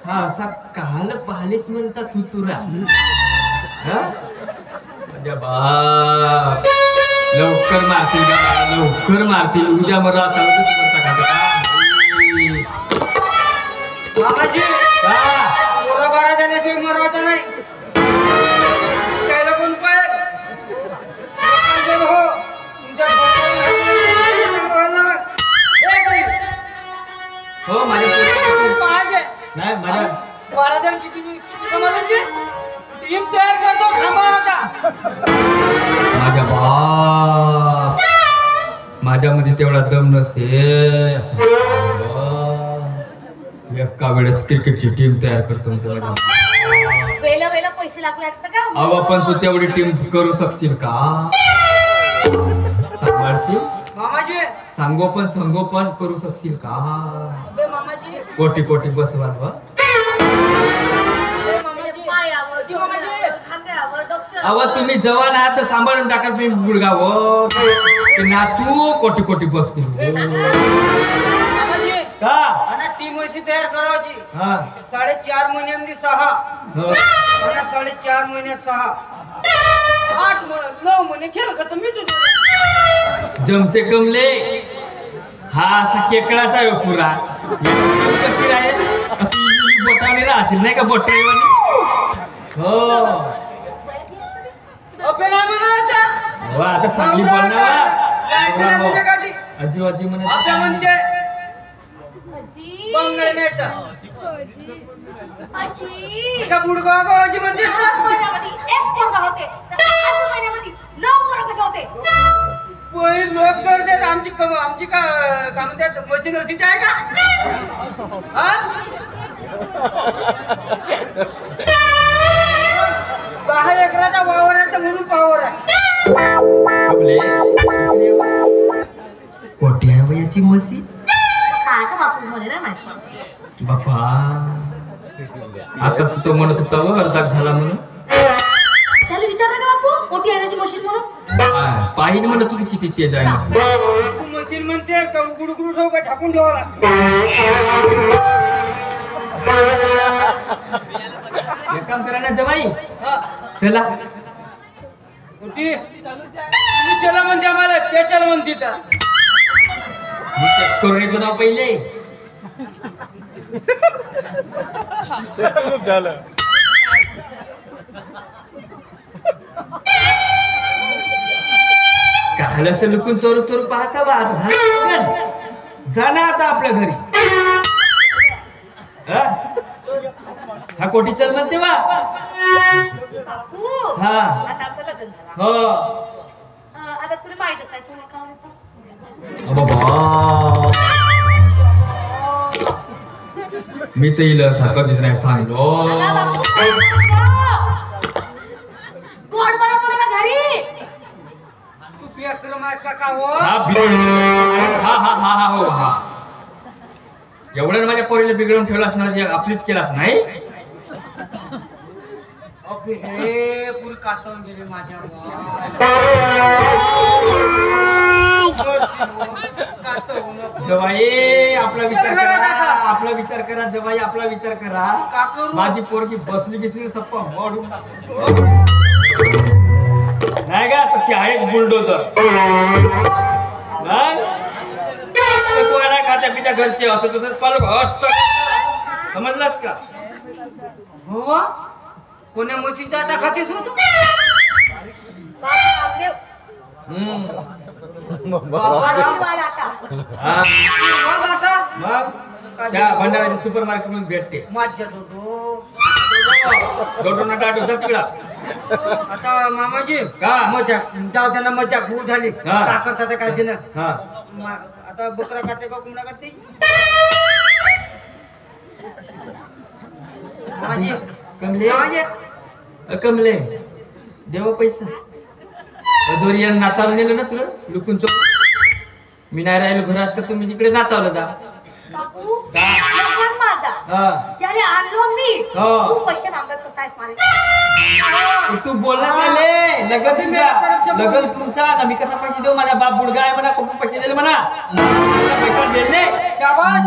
असा काल पाहिलेच म्हणतात तुरा माझ्या बाप लवकर मारतील का लवकर मारतील उद्या मला चालतच म्हणता बाबाजी पोरा बारा झाल्याशिवाय मरवायचा नाही त्याला कोण हो हो माझ्या नाही माझ्या 12 जण किती समजले टीम तयार करतो थांबा आता माझ्या बाप माझ्यामध्ये तेवढा दम नसेल एका वेळेस क्रिकेटची टीम तयार करतो वेळेला पैसे लागतात का अहो पण तू तेवढी टीम करू शकशील का सांभाळशील मामाजी संगोपन करू शकशील का मामाजी कोटी कोटी बसवाल बा अव तुम्ही जवान आहात तर सांभाळून टाका तुम्ही गुडगाव नातू कोटी कोटी बसतील का टीम अशी तयार करायची हा 4.5 महिन्यांनी 6 आणि 4.5 महिन्यात 6 8 9 महिने खेळ का तुम्ही जमते कमले हा असा केकडाचा आहे पुरा कशी राहील अशी बोटाने राहतील नाही का बोटाईवानी हो आता चांगली बोलणार आजी आजी म्हणजे बुडगावजी म्हणजे लोक करतात आमची काय म्हणतात मशीन अशीच आहे का 10 एकराचा वावर आहे म्हणून पावर आहे कोटी आहे वयाची मसी बापा आताच तो म्हणत होता व अर्धाक झाला म्हणून त्याला विचारलं का बापू मोठी आणायची मशीन म्हणून पाहिजे म्हणत होती किती तेज आहे मशीन म्हणतेस का उघड उघड ठेव का झाकून ठेवाला एक काम करा ना जवाई चला कुठे तुम्ही चला म्हणते आम्हाला ते चला म्हणते तर करून येतो ना पहिले काल असं लुकून चोरू चोरू पाहता बा जा ना आता आपल्या घरी हा कोटी चल म्हणते बा हा आता आमचं लग्न झालं हो आता तुला माहितच आहे समोर का बाबा मी तर येईल कधीच नाही सांगलो गोड बनवतो ना घरी तू पियासरम आहेस का हो हा हा हा हा हो हा एवढ्या माझ्या पोरीला बिघडवून ठेवलास ना आपलीच केलास नाही हे पुरी काचवून गेले माझ्या जवाई आपला विचार करा जवाई आपला विचार करा माझी पोरगी बसली बिसली सप्पा मोडून नाही का तशी आहे बुलडोजर तू नाही खात्या पित्या घरचे असं तसं पालक असं समजलास का हो कोण्या मशीनचा आटा खातेस होतो मग त्या भंडाराच्या सुपर मार्केट मध्ये भेटते माझ्या डोडो टाटो जा तिकडा आता मामाजी का मजाक जाऊ त्यांना मजाक होऊ झाली हा. का करतात काय ना हा आता बकरा काटते का कोंबडा काटते मामाजी कमले कमले देवा पैसा जोरिया नाचावलं नेलं ना तुला लुकून चोक मी नाही राहिलो घरात तर तुम्ही तिकडे नाचावलं जा बापू लग्न माझा हा त्याला आणलो मी हो. तू पैसे मागत कसा आहेस मला तू बोलला काले लगन तुमचा ना मी कसा पैसे देऊ माझा बाप बुडगा आहे म्हणा खूप पैसे दिले म्हणा पैसा दिले शाबास